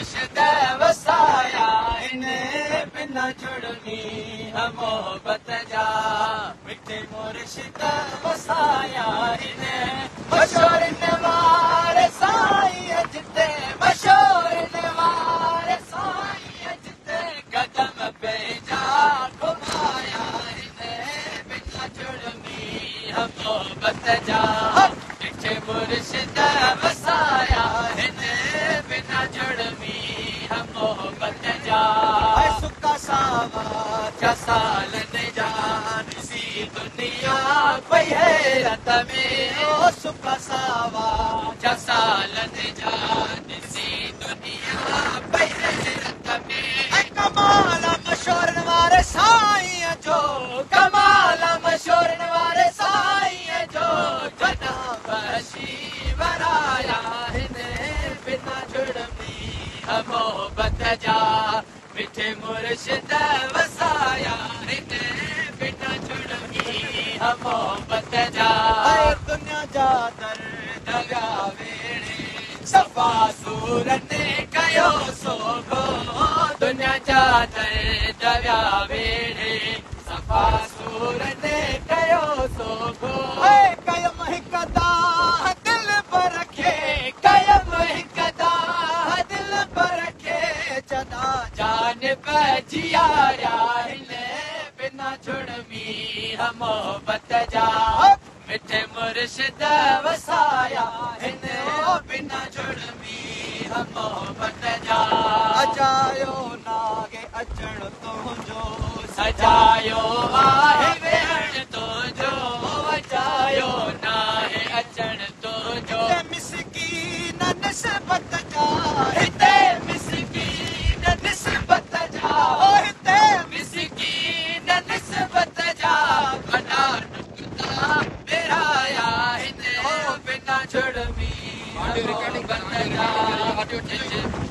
मुर्शिद वसाया हिन बिना जुड़नी मोहब्बत जा मिठे मुर्शिद वसाया हिन मशहूर नवार साईं जिते मशहूर नवार साईं जिते कदम पेजा घुमाया हिन बिना जुड़नी मोहब्बत जा मिठे मुर्शिद वसाया हिन बिना जुड़नी मोहब्बत जा सुका सावा सालन जा सी दुनिया पई हैरत में ओ सुका सावा सालन जा सी दुनिया पई हैरत में कमाल मशहूर वारे साईं जो कमाल मशहूर वारे साईं जो जना बशी वराया हिन बिना जुड़नी मोहब्बत जा मिठे मुर्शिद वसाया हिन बिना जुड़नी मोहब्बत जा दुनिया जा दर दगा वेड़े सफ़ा सूर ने कयो सोगो दुनिया जा दर दगा वेड़े सफ़ा सूर ने कयो सोगो कयम हिकदा दिल पर रखे कयम हिकदा दिल पर रखे जदा जान जियारा हिन बिना जुड़मी मोहब्बत जा मिठे मुर्शिद वसाया हिन बिना जुड़मी मोहब्बत जा अजायो नागे अचण तुंहिंजो सजायो आहे वेहण तुंहिंजो अजायो नाहे अचण तुंहिंजो मिसकीन निस्बत जा हिते मिसकीन निस्बत जा हिते मिसकीन निस्बत जा वॾा नुक्ता बेराया हिन बिना जुड़मी मोहब्बत जा